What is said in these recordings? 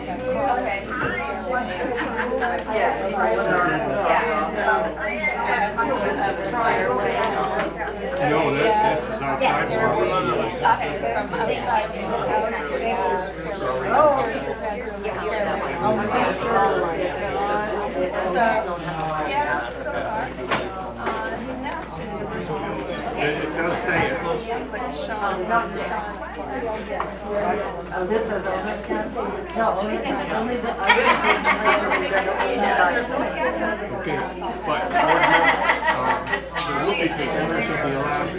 No, this is outside. It does say it. This is only the Okay, but the movie pictures will be allowed.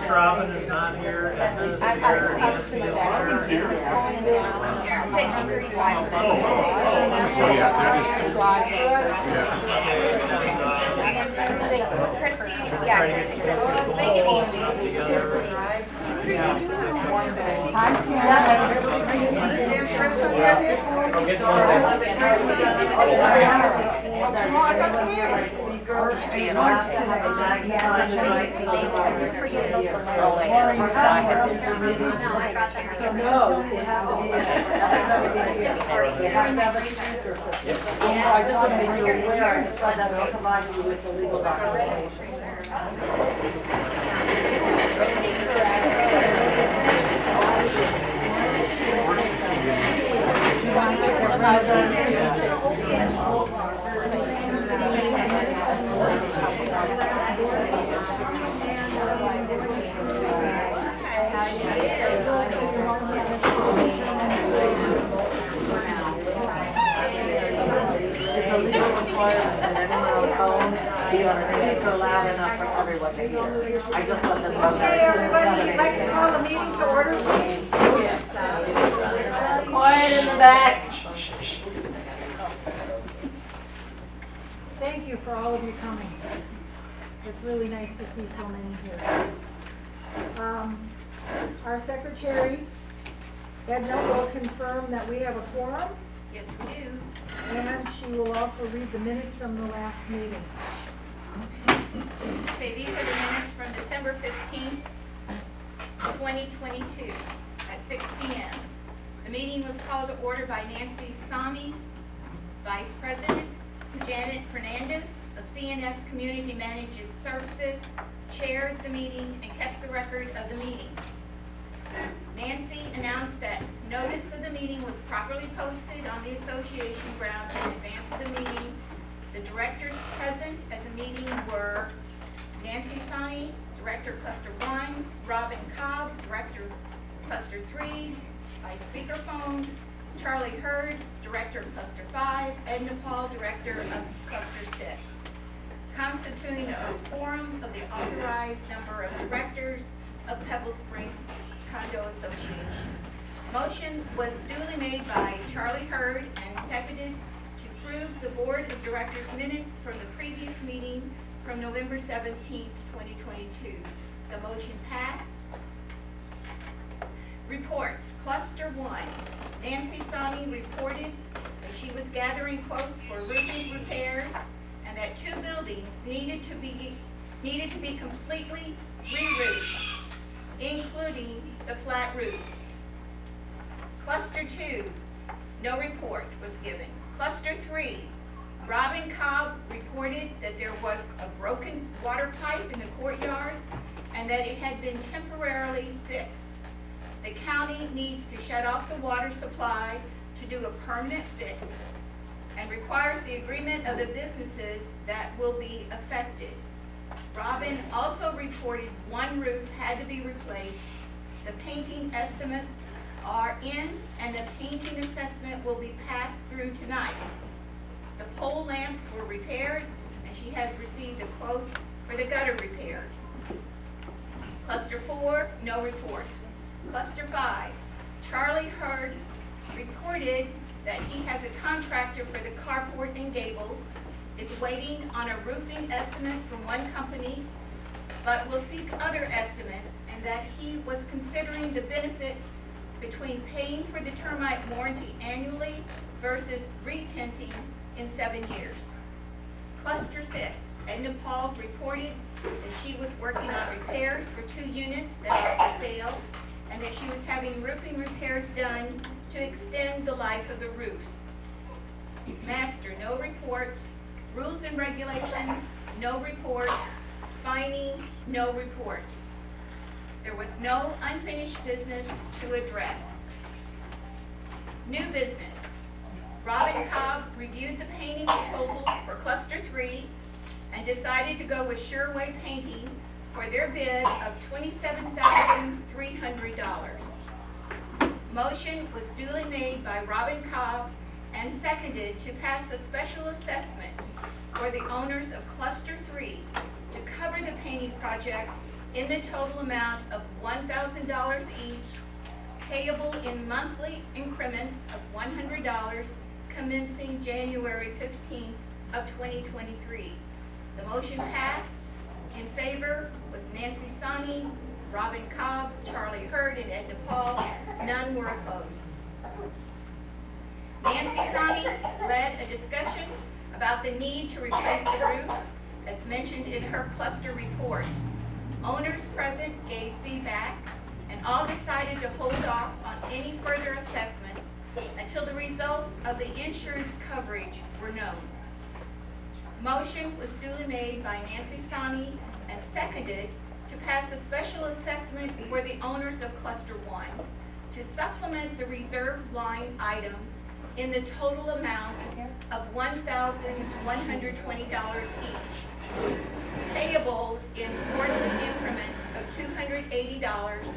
Robin is not here, Edna is here, Nancy is here. Oh yeah, that is. Yeah. Try to get together. I'll get one. It's a legal requirement that anyone on the phone be on a speaker loud enough for everyone to hear. I just let them know that. Hey everybody, you'd like to call the meeting to order, please? Quiet in the back. Thank you for all of you coming. It's really nice to see so many here. Our secretary, Edna, will confirm that we have a quorum. Yes, we do. And she will also read the minutes from the last meeting. Okay, these are the minutes from December 15th, 2022 at 6 p.m. The meeting was called to order by Nancy Sami, Vice President, Janet Fernandez of CNS Community Managed Services, chaired the meeting and kept the record of the meeting. Nancy announced that notice of the meeting was properly posted on the association grounds in advance of the meeting. The directors present at the meeting were Nancy Sani, Director Cluster 1, Robin Cobb, Director Cluster 3, by speakerphone, Charlie Hurd, Director of Cluster 5, Edna Paul, Director of Cluster 6. Constituting a quorum of the authorized number of directors of Pebble Springs Condo Association. Motion was duly made by Charlie Hurd and seconded to approve the Board of Directors minutes from the previous meeting from November 17th, 2022. The motion passed. Reports. Cluster 1. Nancy Sani reported that she was gathering quotes for roofing repairs and that 2 buildings needed to be completely re-roofed, including the flat roofs. Cluster 2, no report was given. Cluster 3, Robin Cobb reported that there was a broken water pipe in the courtyard and that it had been temporarily fixed. The county needs to shut off the water supply to do a permanent fix and requires the agreement of the businesses that will be affected. Robin also reported 1 roof had to be replaced. The painting estimates are in and the painting assessment will be passed through tonight. The pole lamps were repaired and she has received a quote for the gutter repairs. Cluster 4, no report. Cluster 5, Charlie Hurd reported that he has a contractor for the carport and gables, is waiting on a roofing estimate from one company, but will seek other estimates, and that he was considering the benefit between paying for the termite warranty annually versus re-tinting in 7 years. Cluster 6, Edna Paul reported that she was working on repairs for 2 units that are for sale, and that she was having roofing repairs done to extend the life of the roofs. Master, no report. Rules and regulations, no report. Fining, no report. There was no unfinished business to address. New business. Robin Cobb reviewed the painting proposals for Cluster 3 and decided to go with Sherway Painting for their bid of $27,300. Motion was duly made by Robin Cobb and seconded to pass a special assessment for the owners of Cluster 3 to cover the painting project in the total amount of $1,000 each, payable in monthly increments of $100, commencing January 15th of 2023. The motion passed. In favor was Nancy Sani, Robin Cobb, Charlie Hurd, and Edna Paul. None were opposed. Nancy Sani led a discussion about the need to replace the roofs, as mentioned in her cluster report. Owners present gave feedback, and all decided to hold off on any further assessment until the results of the insurance coverage were known. Motion was duly made by Nancy Sani and seconded to pass a special assessment for the owners of Cluster 1 to supplement the reserve line items in the total amount of $1,120 each, payable in quarterly increments of $280,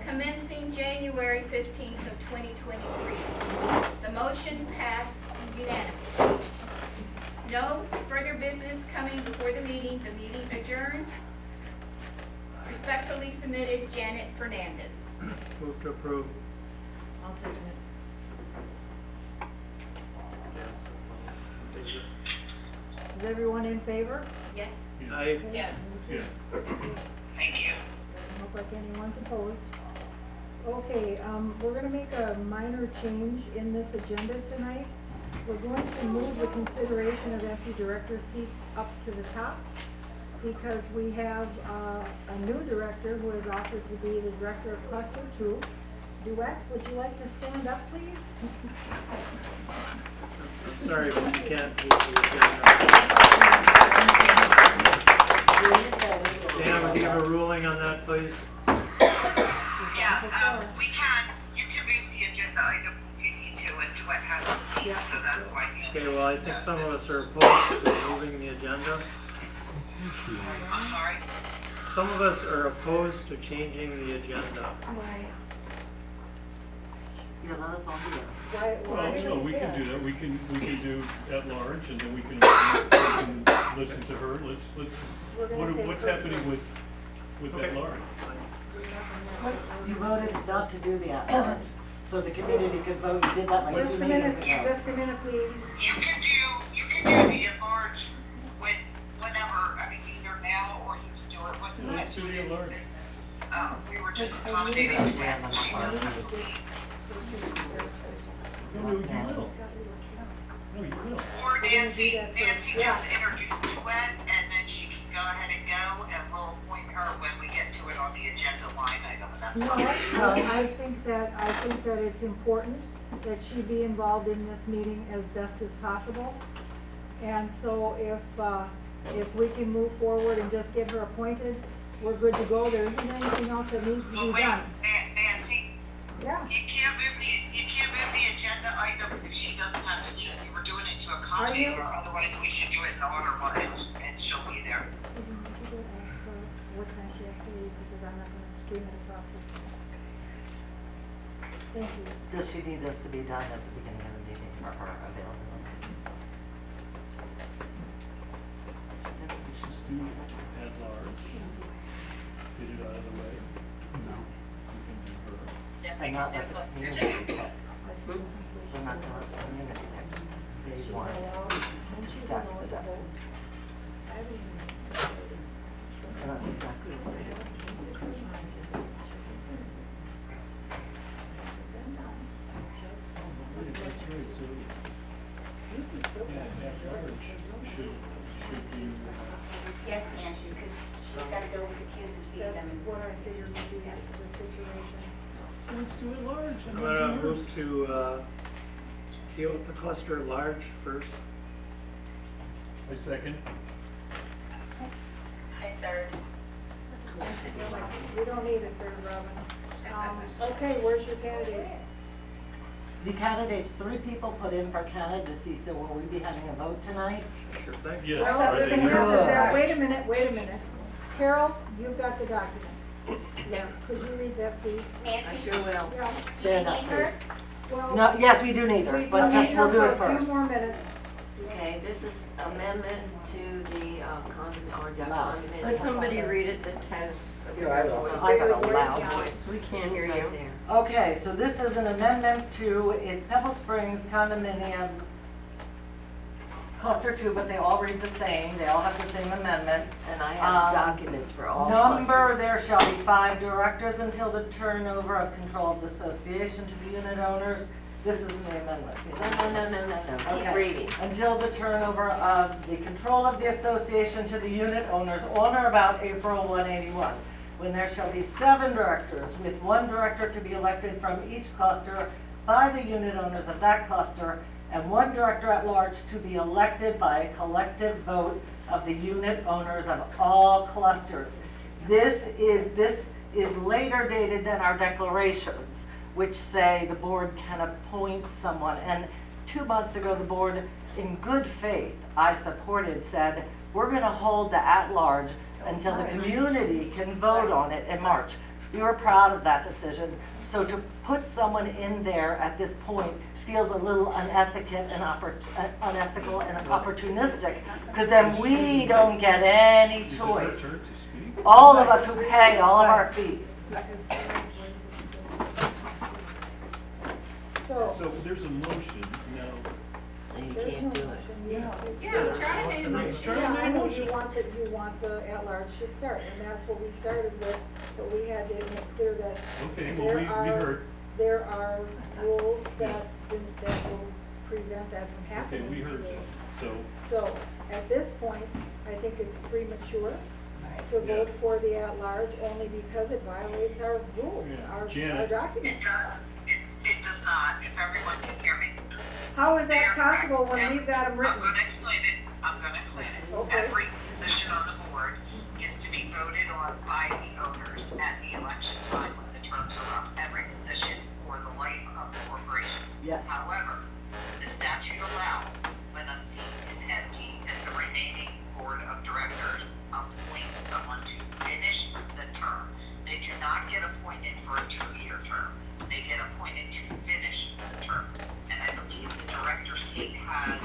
commencing January 15th of 2023. The motion passed unanimously. No further business coming before the meeting adjourned. Respectfully submitted, Janet Fernandez. Move to approve. I'll second it. Is everyone in favor? Yes? Aye. Yes. Yeah. Thank you. Doesn't look like anyone's opposed. Okay, we're gonna make a minor change in this agenda tonight. We're going to move the consideration of empty director seats up to the top because we have, a new director who has offered to be the director of Cluster 2. Duet, would you like to stand up, please? I'm sorry, but you can't move the agenda. Dan, would you have a ruling on that, please? Yeah, we can, you can move the agenda item if you need to, and Duet has a lead, so that's why you. Okay, well, I think some of us are opposed to moving the agenda. I'm sorry? Some of us are opposed to changing the agenda. Right. Yeah, let us all do it. Well, no, we can do that, we can do at large, and then we can listen to her, let's, We're gonna take what's her happening first. with at large? You voted not to do the at-large, so the community could vote, you did that like Just 2 a meetings minute, ago. just a minute, please. You can do the at-large whenever, I mean, either now, or you can do it when you Let's do the at-large. business. We were just accommodating Duet, she doesn't have to leave. No, you will. No, you will. Or Nancy that just first. Yeah. introduced Duet, and then she can go ahead and go, and we'll appoint her when we get to it on the agenda line item, and that's No, fine. I think that it's important that she be involved in this meeting as best as possible. And so if we can move forward and just get her appointed, we're good to go. There isn't anything else that needs to Well, be wait, done. Nancy, Yeah. you can't move the agenda items if she doesn't have to leave. We were doing it to accommodate you- her, otherwise we should do it in order, and she'll be there. Would you go ask her what time she has to leave, because I'm not gonna scream it across this. Thank you. Does she need this to be done at the beginning of the meeting for her availability? Just do at large, get it out of the way. No. You can do her. And not let the community pick. So not to let the community pick. They want to stack the deck. And that's exactly what they do. That's right, so, yeah, at large should be, Yes, Nancy, because she's gotta go with the kids and feed That's them. what I figured would be the situation. So let's do it large. I'm gonna move to, deal with the cluster at large first. I second. I third. You don't need it, third, Robin. Okay, where's your candidate? The candidates, 3 people put in for candidacy, so will we be having a vote tonight? Sure thing. Yes, Well, are the they thing is here? that, wait a minute. Carol, you've got the document. Yeah. Could you read that, please? I sure will. Yeah. Stand up, please. Well, No, yes, we do need her, we but need just, her we'll do for it a first. few more minutes. Okay, this is amendment to the, condominium. Loud. Let somebody read it that has a Here, I will. voice. I got a loud voice. We can't hear you. Okay, so this is an amendment to, it's Pebble Springs condominium cluster 2, but they all read the same, they all have the same amendment. And I have documents for all clusters. Number, there shall be 5 directors until the turnover of control of the association to the unit owners. This is the amendment. No, keep Okay. reading. Until the turnover of the control of the association to the unit owners on or about April 181, when there shall be 7 directors, with 1 director to be elected from each cluster by the unit owners of that cluster, and 1 director at large to be elected by a collective vote of the unit owners of all clusters. This is later dated than our declarations, which say the board can appoint someone. And 2 months ago, the board, in good faith, I supported, said, we're gonna hold the at-large until the community can vote on it in March. We were proud of that decision. So to put someone in there at this point feels a little unethical and opportunistic, because then we don't get any Is it choice. her turn to speak? All of us who pay all of our fees. So there's a motion now. So you There's can't no do it. motion, yeah. Yeah, Charlie made a motion. Charlie Yeah, made a I know motion. you want the at-large to start, and that's what we started with, but we had to make clear that Okay, well, we heard. there are rules that will prevent that from Okay, happening. we heard today. that. So, at this point, I think it's premature to Yeah. vote for the at-large, only because it violates our rules, Yeah. our Janet. It documents. does, it does not, if everyone can hear me. How is They that are correct. possible when we've got them written? I'm gonna explain it. Okay. Every position on the board is to be voted on by the owners at the election time when the terms are up. Every position for the life of the corporation. Yes. However, the statute allows when a seat is empty and the remaining board of directors appoint someone to finish the term. They do not get appointed for a 2-year term. They get appointed to finish the term. And I believe the director seat has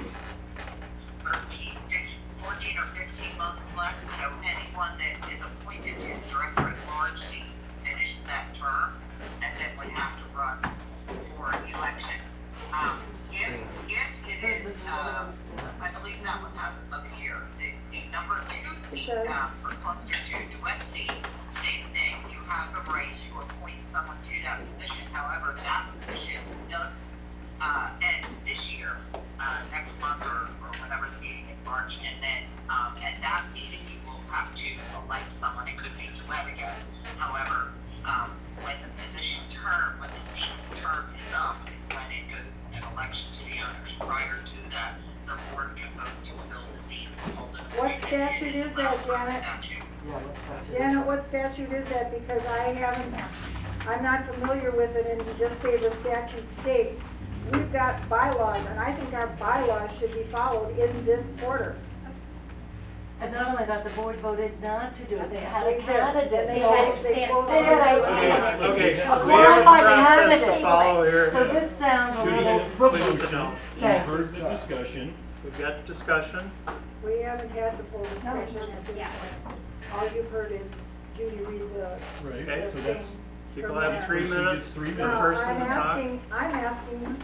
14 or 15 months left, so anyone that is appointed to the director at large seat finishes that term and then would have to run for election. If it is, I believe that one has another year. The number 2 seat, for cluster 2, duet seat, same thing. You have the right to appoint someone to that position. However, that position does end this year, next month or whenever the meeting is March, and then at that meeting you will have to elect someone. It could be duet again. However, when the position term, when the seat term is up, is when it goes an election to the owners. Prior to that, the board can vote to fill the seat. It's called an What appointment. statute It is that, not per Janet? statute. Janet, what statute is that? Because I'm not familiar with it, and to just say the statute states, we've got bylaws, and I think our bylaws should be followed in this order. And not only that, the board voted not to do it, they had a They did. candidate. They So- had- they closed They had a- Okay, A we have a qualified process to candidate. follow here. So this sounds a Judy, little please rookie. sit down. You've Thank you, heard the sir. discussion. We've got discussion. We haven't had the full discussion at this point. All you've heard is Judy read the Right, Okay. so that's, People From have there. 3 She minutes gets 3 per minutes. person to talk. I'm asking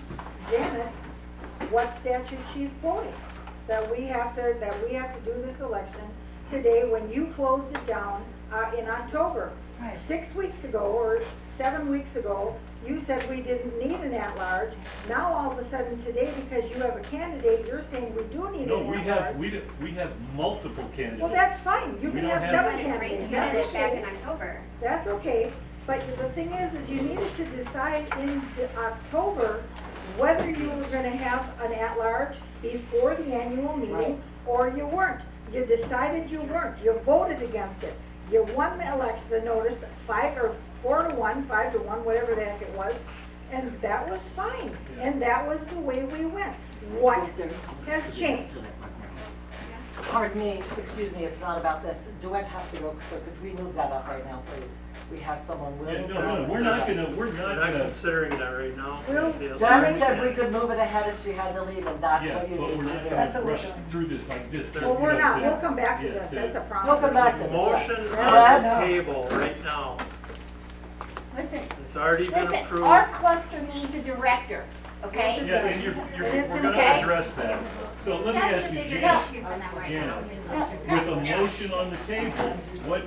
Janet what statute she's quoting. That we have to do this election today when you closed it down, in October. Right. 6 weeks ago or 7 weeks ago, you said we didn't need an at-large. Now all of a sudden today, because you have a candidate, you're saying we do need no, an we at-large. have multiple candidates. Well, that's fine, you We can don't have have- 7 candidates, that's back in okay. October. That's okay, But the thing is you needed to decide in October whether you were gonna have an at-large before the annual meeting, Right. or you weren't. You decided you weren't, you voted against it. You won the election, the notice, 4-1, 5-1, whatever the heck it was, and that was fine. Yeah. And that was the way we went. What has changed? Pardon me, excuse me, it's not about this. Duet has to go, so could we move that up right now, please? We have someone Yeah, willing to. no, we're not We're not not gonna. considering that right now. Well, It's the Janet authority. said we could move it ahead if she had to leave, and that's Yeah, what you but need we're to not do. gonna what we're rush doing. through this like this. Well, we're not, to- we'll come back to yeah, this, that's a problem. We'll come back to it. Motion Janet? on the table right now. Listen, It's already been listen, approved. our cluster needs a director, okay? Yeah, and we're gonna okay. address that. So let me That's ask the you, bigger Janet, issue for them right Janet, now. with a motion on the table, what,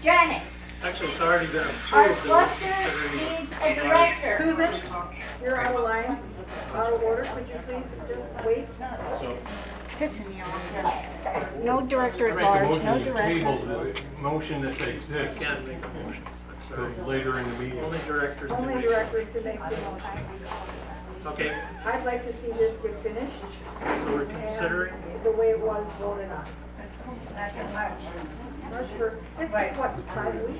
Janet, Actually, it's already been our approved. cluster Considering- needs a director. Susan, you're out of line, out of order, could you please just wait? so, Pissing me off. No director at large, no director. Motion that exists Can't make motions, I'm sorry. till later in the meeting. Only directors can Only make. directors can make the motion. Okay, I'd like to see this get finished. so we're considering, And the way it was voted on. March first, it's like, what, 5 weeks?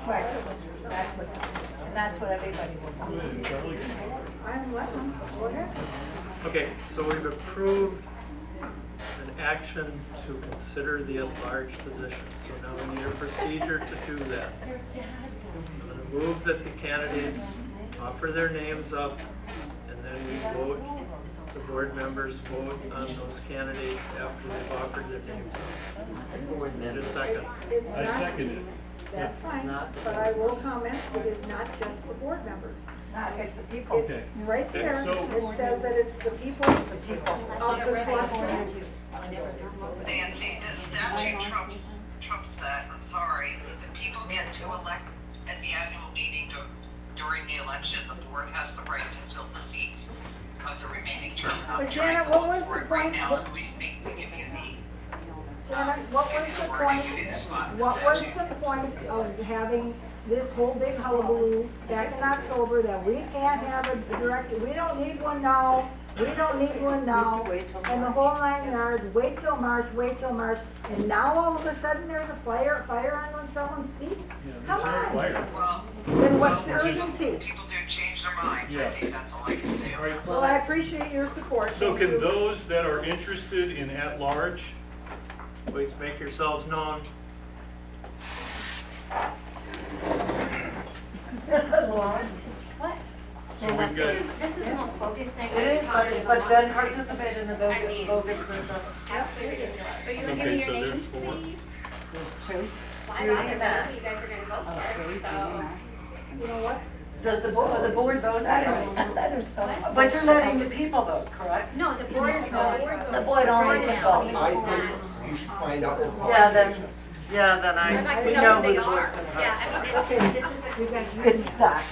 That's what everybody will go ahead, Charlie. I'm letting them, go ahead. okay, so we've approved an action to consider the at-large position. So now we need a procedure to do that. I'm gonna move that the candidates offer their names up, and then we vote, the board members vote on those candidates after they've offered their names up. Need a second. It's I not, second it. that's fine, Not- but I will comment, it is not just the board members. It's the people. Okay. It's right Okay, there, so- it says that it's the people of the cluster. Nancy, the statute trumps that, I'm sorry. The people get to elect at the annual meeting during the election, the board has the right to fill the seats of the remaining term. I'm But trying Janet, to what look was for the it right point- now as we speak to give you the, Janet, what was give you the the wording, point, give you the spot in the what was statute. the point of having this whole big hullabaloo back in October that we can't have a director, we don't need one now, we don't need one now, and the whole 9 yards, wait till March, and now all of a sudden there's a fire on someone's feet? Yeah, Come there's no on, fire. Well, then what's the well, urgency? people do change their minds, Yeah. I think that's all I can say. All right, Well, I appreciate your support. so Thank can you. those that are interested in at-large, Please make yourselves known. What? so we've got, This is the most bogus thing. It is, but then participate in the mean- bogusness of. Absolutely ridiculous. Are you gonna give Okay, me your so there's names, 4. please? There's two. Why Judy bother, and when Matt. you guys are gonna vote for it, so. You know what? Does the board vote? That is so. But you're letting the people vote, correct? No, the board is voting. The board only Right votes. now. I think you should find out the Yeah, then, qualifications. I'd like we to know know who who the they board's are. gonna vote. Yeah, I mean, Okay. this is You a. got It's stacked.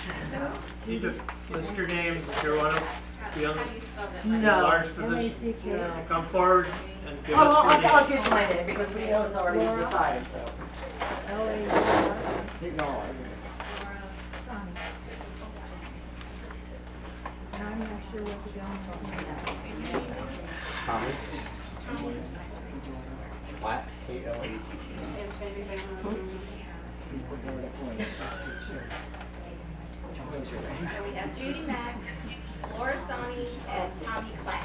Need to list your names if you want to be on How do you spell that? the No. large position. M-A-C-K. Come forward and give Oh, us I'll your give names. you my name, because we know it's already Laura. decided, so. L-A-U-R. No, I didn't. And I'm not sure what the gentleman's name is. Thomas. Platt, K-L-A-T-T. So we have Judy Mack, Laura Soni, and Tommy Platt.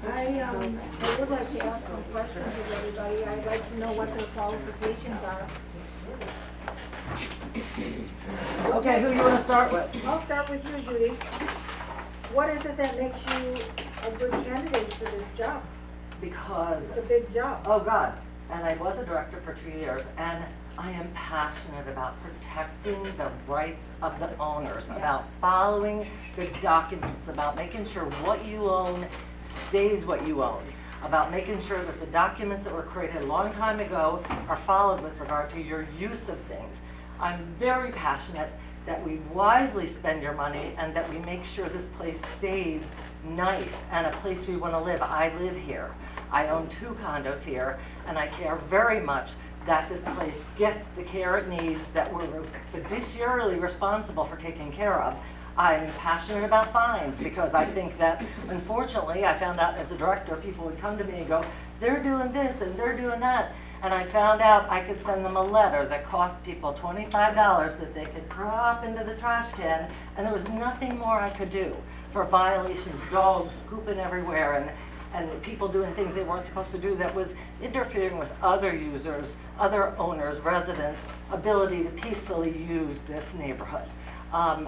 I would like to ask some questions of everybody. I'd like to know what their qualifications are. Okay, who you wanna start with? I'll start with you, Judy. What is it that makes you a good candidate for this job? Because, It's a big job. oh God, and I was a director for 2 years, and I am passionate about protecting the rights of the owners, about following the documents, about making sure what you own stays what you own, about making sure that the documents that were created a long time ago are followed with regard to your use of things. I'm very passionate that we wisely spend your money and that we make sure this place stays nice and a place we want to live. I live here. I own 2 condos here, and I care very much that this place gets the care it needs, that we're fiduciarily responsible for taking care of. I'm passionate about fines because I think that, unfortunately, I found out as a director, people would come to me and go, they're doing this and they're doing that. And I found out I could send them a letter that cost people $25 that they could drop into the trash can, and there was nothing more I could do for violations, dogs pooping everywhere, and people doing things they weren't supposed to do that was interfering with other users, other owners, residents' ability to peacefully use this neighborhood. I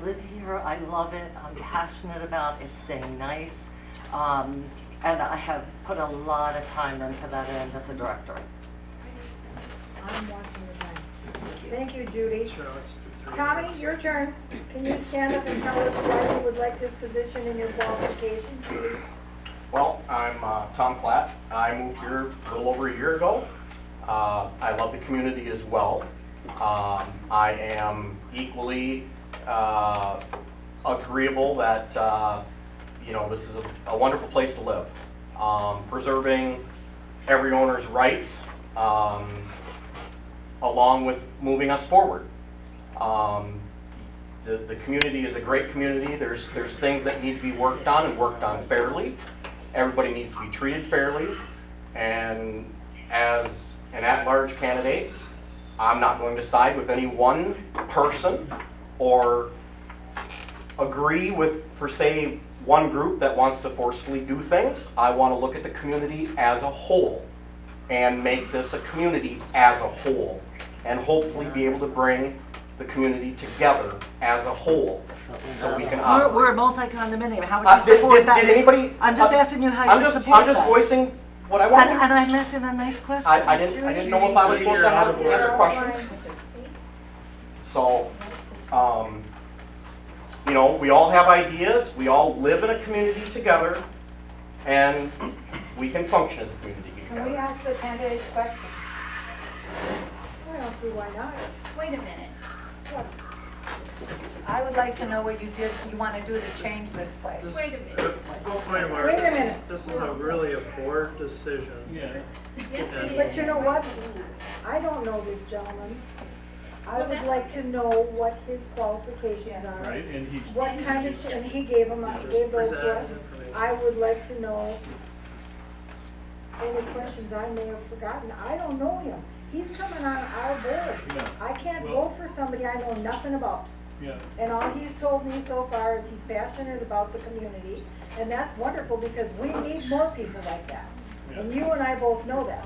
live here, I love it, I'm passionate about it staying nice, and I have put a lot of time into that end as a director. I'm watching the time. Thank you, Judy. So let's do 3 Tommy, minutes. your turn. Can you stand up and tell us why you would like this position and your qualifications, please? Well, I'm Tom Klatt. I moved here a little over a year ago. I love the community as well. I am equally agreeable that you know, this is a wonderful place to live. Preserving every owner's rights, along with moving us forward. The community is a great community. There's things that need to be worked on and worked on fairly. Everybody needs to be treated fairly. And as an at-large candidate, I'm not going to side with any one person or agree with, per se, one group that wants to forcefully do things. I want to look at the community as a whole and make this a community as a whole, and hopefully be able to bring the community together as a whole, so we can operate. We're a multi-condominium, how would you support that? Did anybody? I'm just asking you how you support that. I'm just voicing what I want. And I'm asking a nice question. I didn't know if I was supposed to answer questions. So, you know, we all have ideas, we all live in a community together, and we can function as a community Can we together. ask the candidates questions? I don't see why not. Wait a minute. I would like to know what you want to do to change this place. Wait a minute. Wait a minute. Wait a minute. This is really a board decision. Yeah. Yes, it But is. you know what? I don't know this gentleman. I would like to know what his qualifications are. Right, and he. What kind of, and he gave them, gave those to us. Presented information. I would like to know any questions I may have forgotten. I don't know him. He's coming on our board. Yeah. I can't Well- vote for somebody I know nothing about. Yeah. And all he's told me so far is he's passionate about the community, and that's wonderful because we need more people like that. And you and I both know that.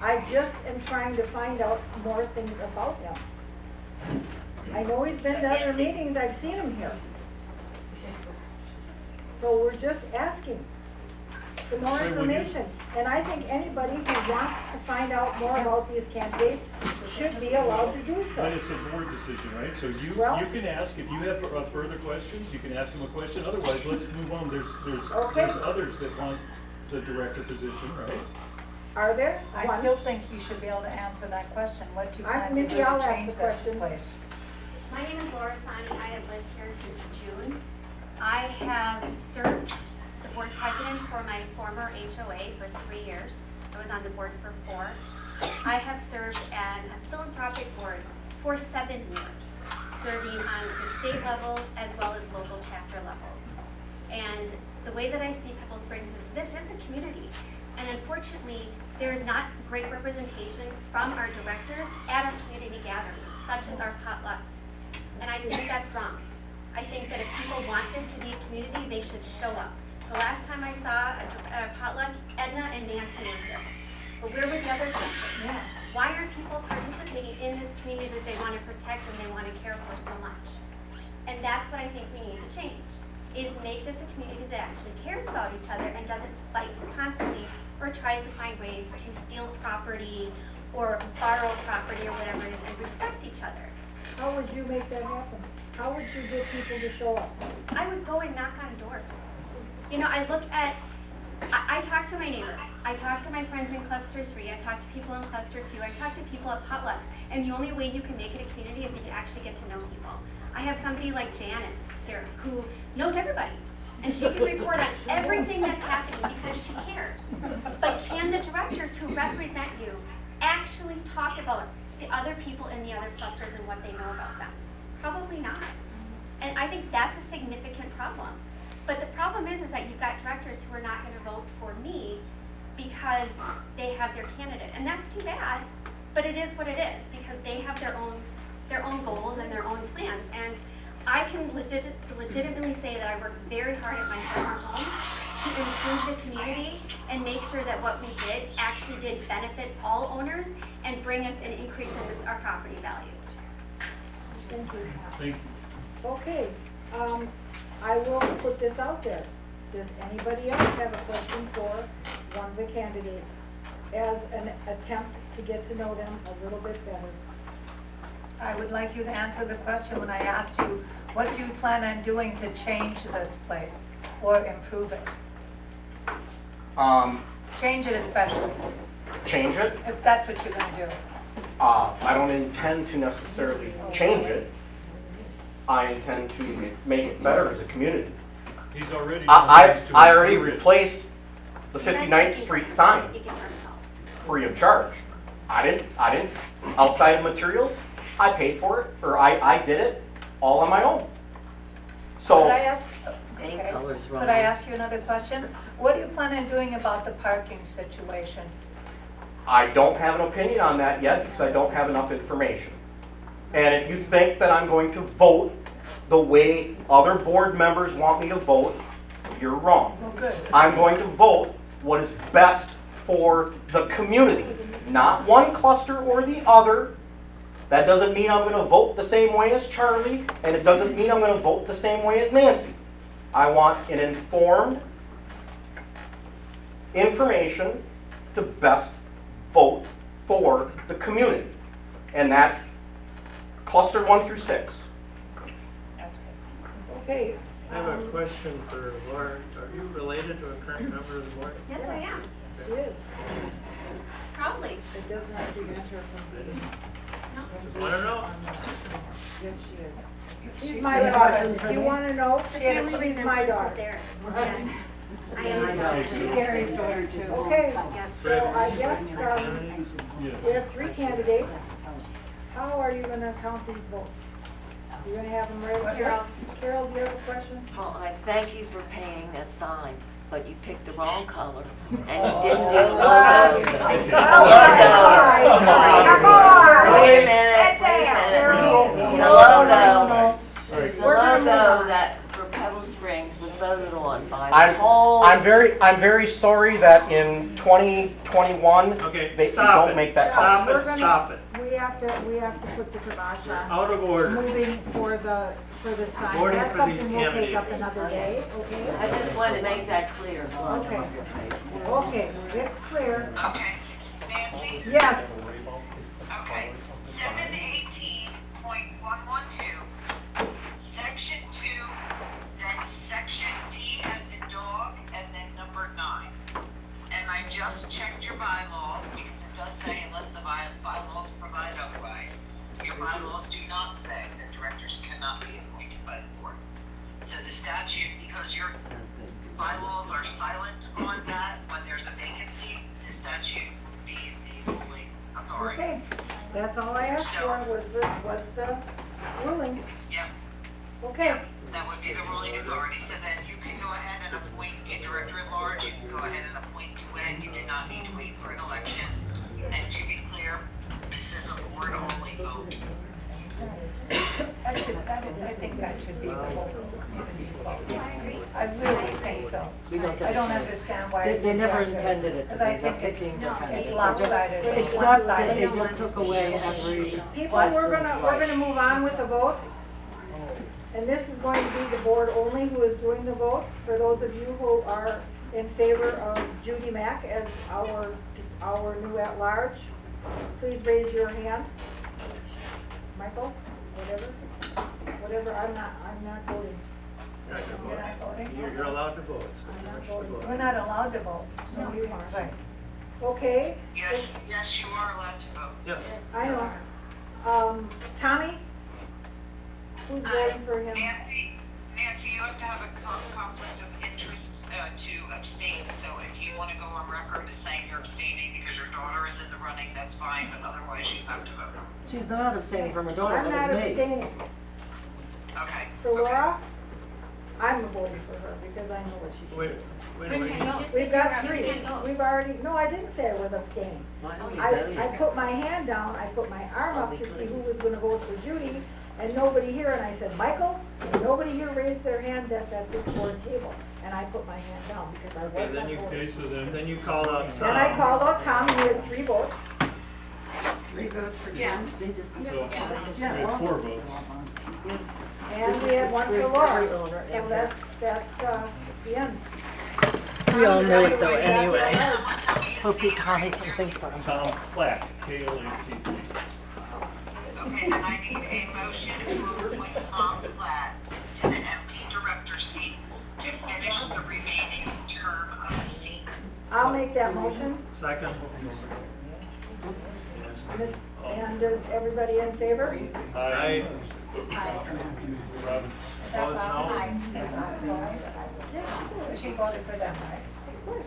I just am trying to find out more things about him. I know he's been to other meetings, I've seen him here. So we're just asking some more Right, well, you- information. And I think anybody who wants to find out more about these candidates should be allowed to do But so. it's a board decision, right? So you Well- can ask, if you have further questions, you can ask them a question. Otherwise, let's move on. Okay. There's others that want the director position, right? Are there? I One. still think you should be able to answer that question, what you plan to do Maybe I'll to ask change the this question. place. My name is Laura Sani. I have lived here since June. I have served the board president for my former HOA for 3 years. I was on the board for 4. I have served on a philanthropic board for 7 years, serving on the state level as well as local chapter levels. And the way that I see Pebble Springs is this is a community. And unfortunately, there is not great representation from our directors at our community gatherings, such as our potlucks. And I think that's wrong. I think that if people want this to be a community, they should show up. The last time I saw a potluck, Edna and Nancy were here. But where were the other directors? Why aren't people participating in this community that they want to protect and they want to care for so much? And that's what I think we need to change, is make this a community that actually cares about each other and doesn't fight constantly or tries to find ways to steal property or borrow property or whatever it is and respect each other. How would you make that happen? How would you get people to show up? I would go and knock on doors. You know, I talk to my neighbors. I talk to my friends in cluster 3. I talk to people in cluster 2. I talk to people at potlucks. And the only way you can make it a community is if you actually get to know people. I have somebody like Janice here who knows everybody. and she can report on everything that's happening because she cares. But can the directors who represent you actually talk about the other people in the other clusters and what they know about them? Probably not. And I think that's a significant problem. But the problem is that you've got directors who are not gonna vote for me because they have their candidate. And that's too bad, but it is what it is, because they have their own goals and their own plans. And I can legitimately say that I worked very hard at my former home to improve the community and make sure that what we did actually did benefit all owners and bring us an increase in our property values. Thank you. Thank you. Okay, I will put this out there. Does anybody else have a question for one of the candidates as an attempt to get to know them a little bit better? I would like you to answer the question when I asked you, what do you plan on doing to change this place or improve it? Change it especially, Change it? if that's what you're gonna do. I don't intend to necessarily change it. I intend to make it better as a community. He's already. I already improve it. replaced the That's 59th speaking Street for- sign speaking for himself. free of charge. I didn't, outside of materials, I paid for it, or I did it all on my own. So, Could I ask, Paint okay, colors could wrong. I ask you another question? What do you plan on doing about the parking situation? I don't have an opinion on that yet because I don't have enough information. And if you think that I'm going to vote the way other board members want me to vote, you're wrong. Oh, good. I'm going to vote what is best for the community, not one cluster or the other. That doesn't mean I'm going to vote the same way as Charlie, and it doesn't mean I'm going to vote the same way as Nancy. I want an informed information to best vote for the community. And that's cluster 1 through 6. That's good. Okay. I have a question for Laura. Are you related to a current member of the board? Yes, I am, She is. proudly. It does not prevent her from. Just wanna know. Yes, she is. She's my daughter. Do you wanna know? The family She's my resemblance daughter. is there. Yes. I am. She's Gary's daughter too. Okay, so I guess, we have 3 candidates. How are you gonna count these votes? You're gonna have them ready? Carol, do you have a question? Well, I thank you for paying that sign, but you picked the wrong color, and you didn't do the logo. Come on! Wait a minute, wait a minute. The logo that for Pebble Springs was voted on by the whole. I'm very sorry that in 2021, Okay, they stop don't it. make that Stop call. it, stop it. We have to put the kibosh on. Out of order. Moving for the sign. Voting That's for these something we'll take up candidates. another day, okay? I just wanted to make that clear. Okay. Okay, it's clear. Okay, Nancy? Yes, Okay, 718.112, section 2, then section D as in dog, and then number 9. And I just checked your bylaws, because it does say unless the bylaws provide otherwise, your bylaws do not say that directors cannot be appointed by the board. So the statute, because your bylaws are silent on that, when there's a vacancy, the statute would be the ruling authority. okay. That's all I asked for was the ruling. Yep. Okay, That would be the ruling authority, so then you can go ahead and appoint a director at large, you can go ahead and appoint 2N, you do not need to wait for an election. And to be clear, this is a board-only vote. I think that should be the whole community vote. I really think so. I don't understand why. They never it's intended it to because I be, think that's the thing they're it's trying lopsided, to do. it's Except that one-sided. they just took away every. people, we're gonna move on with the vote. And this is going to be the board only who is doing the vote. For those of you who are in favor of Judy Mack as our new at-large, please raise your hand. Michael, whatever, I'm not voting. You're not voting? You're allowed to vote. so I'm you not wish to voting. vote. We're not allowed to vote. No, you are. Right. Okay, Yes, you are allowed to vote. Yes. I know. Tommy? Who's voting for him? Nancy Nancy, you have to have a conflict of interest, to abstain, so if you wanna go on record as saying you're abstaining because your daughter is in the running, that's fine, but otherwise you have to vote. She's not abstaining from her daughter, I'm that not is me. abstaining. Okay. For okay. Laura, I'm voting for her because I know what she did. Wait a minute. We've got three, we've already, no, I didn't say I was abstaining. I put my hand down, I put my arm up to see who was gonna vote for Judy, and nobody here, and I said, Michael, and nobody here raised their hand at this board table, and I put my hand down because I Okay, was not voting. Okay, so Then you called out Tom. Then I called out Tom, and we had 3 votes. 3 votes for Yeah. Jim, they just. we Yeah, had well, 4 votes. And we had 1 for Laura, Owner, so and that's, the end. we all know it though Everybody anyway. got Hopefully Tommy can think for himself. Tom Platt, K-L-A-T-T. Okay, then I need a motion to appoint Tom Platt to the empty director seat to finish the remaining term of the seat. I'll make that motion, Second. and is everybody in favor? Aye. Aye. Robin. Opposed, no? She voted for them, right? Of course.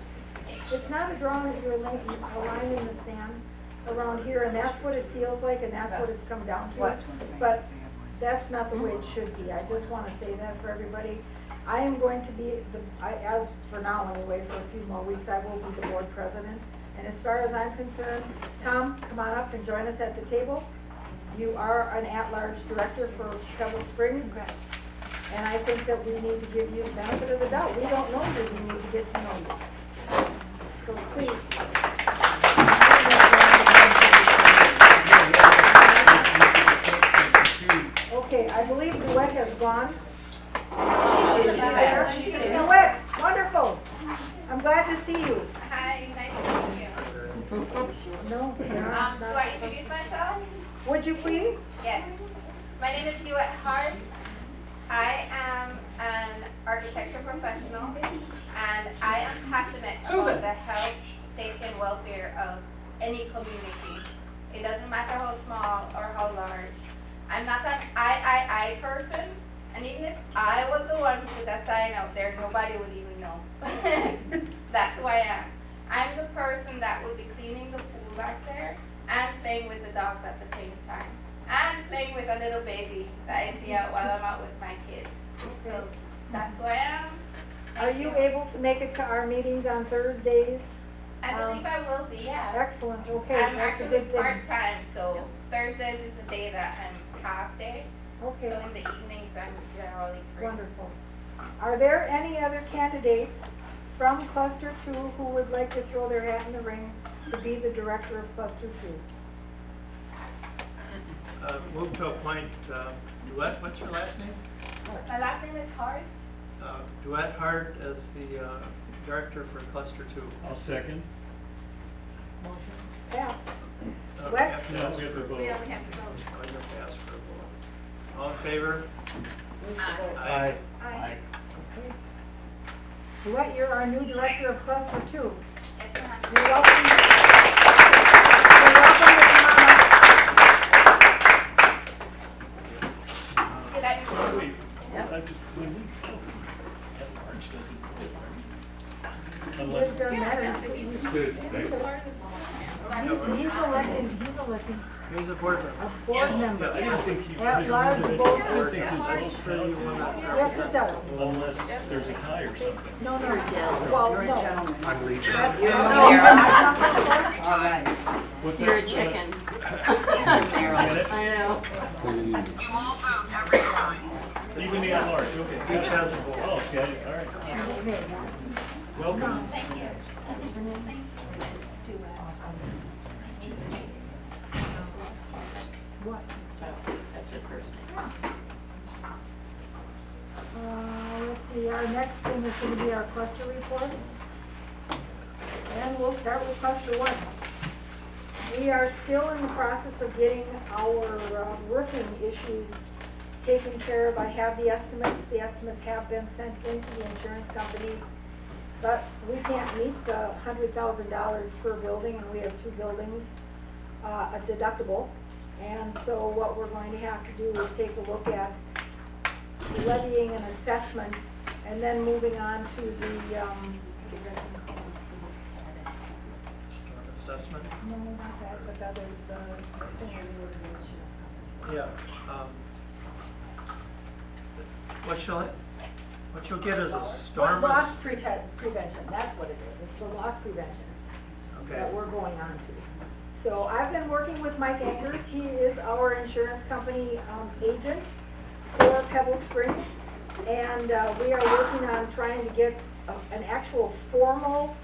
It's not a drawing that you're a line in the sand around here, and that's what it feels like, and that's what it's come down to. What? But that's not the way it should be. I just wanna say that for everybody. I am going to be as for now anyway, for a few more weeks, I will be the board president. And as far as I'm concerned, Tom, come on up and join us at the table. You are an at-large director for Pebble Springs. And I think that we need to give you the benefit of the doubt. We don't know you, we need to get to know you. So please. Okay, I believe Duet has gone. She's there. She's there. Duet, wonderful. I'm glad to see you. Hi, nice to meet you. No, Do I introduce myself? would you please? Yes. My name is Hewitt Hart. I am an architecture professional, and I am passionate about the health, safety, and welfare of any community. It doesn't matter how small or how large. I'm not an I person, and even if I was the one who put that sign out there, nobody would even know. That's who I am. I'm the person that will be cleaning the pool back there and playing with the dogs at the same time. And playing with a little baby that I see out while I'm out with my kids. So that's who I am. Are you able to make it to our meetings on Thursdays? I believe I will be, yeah. Excellent, okay, I'm that's a actually good thing. part-time, so Thursdays is the day that I'm half-day. So Okay, in the evenings, I'm generally free. wonderful. Are there any other candidates from Cluster 2 who would like to throw their hat in the ring to be the director of Cluster 2? Move to appoint, Duet, what's your last name? My last name is Hart. Duet Hart as the, director for Cluster 2. I'll second. Motion passed. We What? have to No, ask we have for- to vote. We have to vote. Oh, you have to ask for a vote. All in favor? Aye. Aye. Okay. Duet, you're our new director of Cluster 2. Yes, ma'am. You're welcome. You're welcome to come on up. Did I do that? Wait, Yep. I just, when we, at large doesn't vote, right? He's Unless. done that, he's elected He's a board member. a board member. I didn't think he. At large vote. I think his That's vote for you when counts. it Yes, it does. Unless there's a tie or something. No, well, no. I'm leaving. What's You're a that? chicken. Minute? I know. You all vote every time. Even the at-large, okay. Each has a vote. Oh, okay, all right. Welcome. Thank you. What? That's the first name. Let's see, our next thing is gonna be our cluster report. And we'll start with cluster 1. We are still in the process of getting our roofing issues taken care of. I have the estimates. The estimates have been sent in to the insurance companies. But we can't meet the $100,000 per building, and we have 2 buildings, a deductible. And so what we're going to have to do is take a look at levying an assessment and then moving on to the, Storm assessment? no, not that, but the other, the thing we were doing. Yeah, what you'll get is a storm. Loss prevention, that's what it is, it's the loss prevention Okay. that we're going on to. So I've been working with Mike Akers, he is our insurance company, agent for Pebble Springs. And, we are working on trying to get an actual formal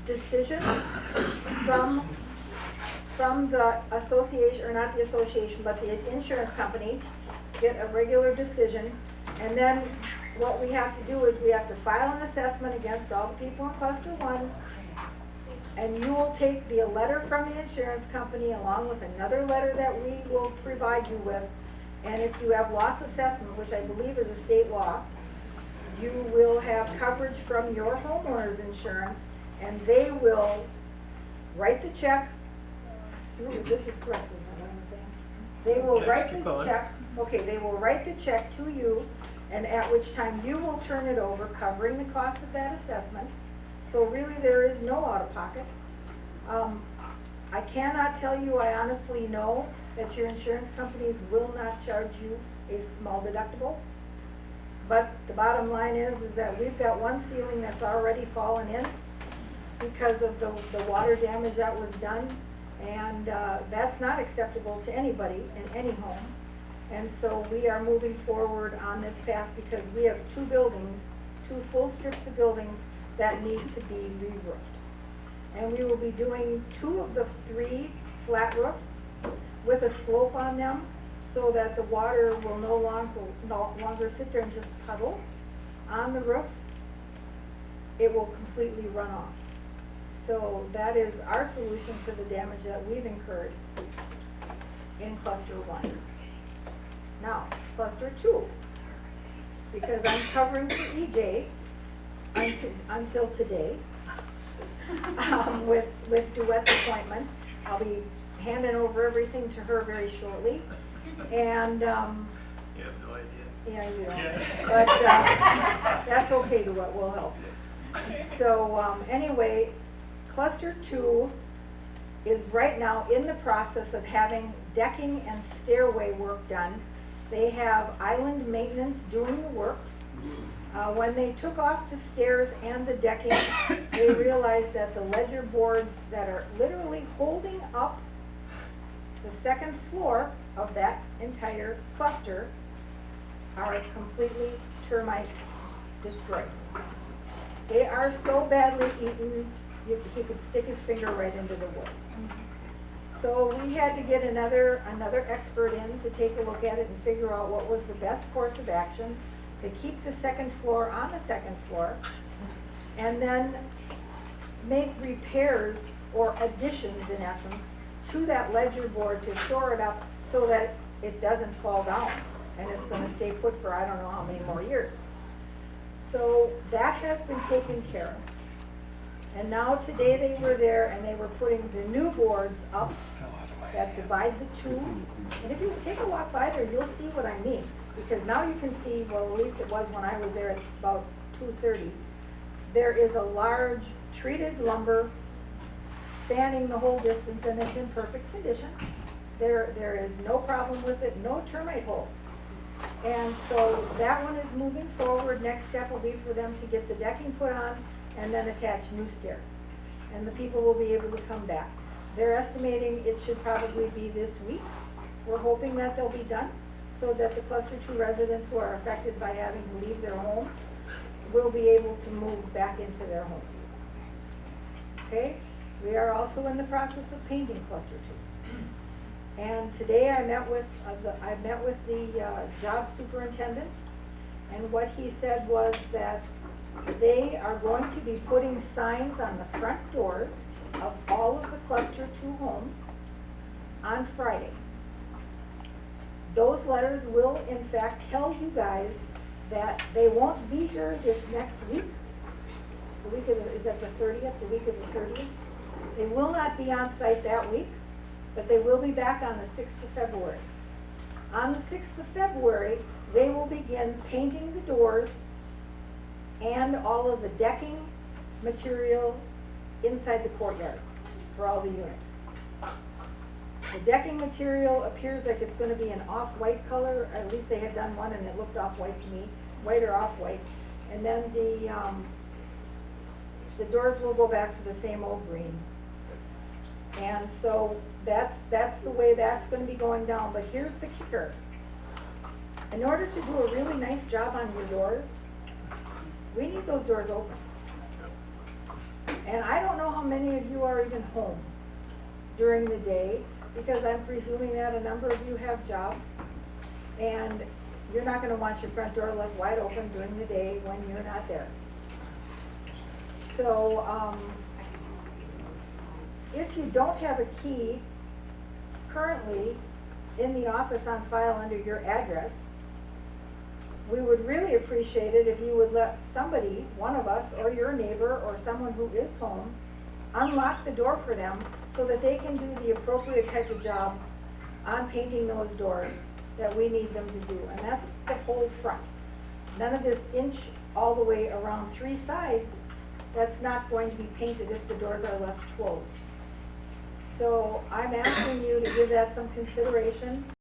decision from the association, or not the association, but the insurance company, get a regular decision. And then what we have to do is we have to file an assessment against all the people in cluster 1. And you will take the letter from the insurance company along with another letter that we will provide you with. And if you have loss assessment, which I believe is a state law, you will have coverage from your homeowner's insurance, and they will write the check. This is correct, isn't it what I'm saying? They will Yes, write keep the going. check, okay, they will write the check to you, and at which time you will turn it over, covering the cost of that assessment. So really, there is no out-of-pocket. I cannot tell you, I honestly know that your insurance companies will not charge you a small deductible. But the bottom line is that we've got one ceiling that's already fallen in because of the water damage that was done. And, that's not acceptable to anybody in any home. And so we are moving forward on this path because we have 2 buildings, 2 full strips of buildings that need to be re-roofed. And we will be doing 2 of the 3 flat roofs with a slope on them so that the water will no longer sit there and just puddle on the roof. It will completely run off. So that is our solution to the damage that we've incurred in cluster 1. Now, cluster 2, because I'm covering for EJ until today, with Duette's appointment. I'll be handing over everything to her very shortly, and, You have no idea. yeah, you don't, Yeah. but, that's okay, Duette, we'll help you. So, anyway, cluster 2 is right now in the process of having decking and stairway work done. They have island maintenance doing the work. When they took off the stairs and the decking, they realized that the ledger boards that are literally holding up the second floor of that entire cluster are completely termite destroyed. They are so badly eaten, he could stick his finger right into the wood. So we had to get another expert in to take a look at it and figure out what was the best course of action to keep the second floor on the second floor, and then make repairs or additions, in essence, to that ledger board to shore it up so that it doesn't fall down and it's going to stay put for I don't know how many more years. So that has been taken care of. And now today they were there and they were putting the new boards up that divide the 2. And if you take a walk by there, you'll see what I mean. Because now you can see, well, at least it was when I was there at about 2:30. There is a large treated lumber spanning the whole distance, and it's in perfect condition. There is no problem with it, no termite holes. And so that one is moving forward. Next step will be for them to get the decking put on and then attach new stairs. And the people will be able to come back. They're estimating it should probably be this week. We're hoping that they'll be done so that the cluster 2 residents who are affected by having to leave their homes will be able to move back into their homes. Okay? We are also in the process of painting cluster 2. And today I met with the job superintendent, and what he said was that they are going to be putting signs on the front doors of all of the cluster 2 homes on Friday. Those letters will in fact tell you guys that they won't be here this next week. The week of is that the 30th? The week of the 30th? They will not be on site that week, but they will be back on the 6th of February. On the 6th of February, they will begin painting the doors and all of the decking material inside the courtyard for all the units. The decking material appears like it's gonna be an off-white color, at least they had done one and it looked off-white to me, white or off-white. And then the doors will go back to the same old green. And so that's the way that's gonna be going down, but here's the kicker. In order to do a really nice job on your doors, we need those doors open. And I don't know how many of you are even home during the day, because I'm presuming that a number of you have jobs, and you're not gonna want your front door left wide open during the day when you're not there. So, if you don't have a key currently in the office on file under your address, we would really appreciate it if you would let somebody, one of us, or your neighbor, or someone who is home, unlock the door for them so that they can do the appropriate type of job on painting those doors that we need them to do. And that's the whole front. None of this inch all the way around 3 sides, that's not going to be painted if the doors are left closed. So I'm asking you to give that some consideration.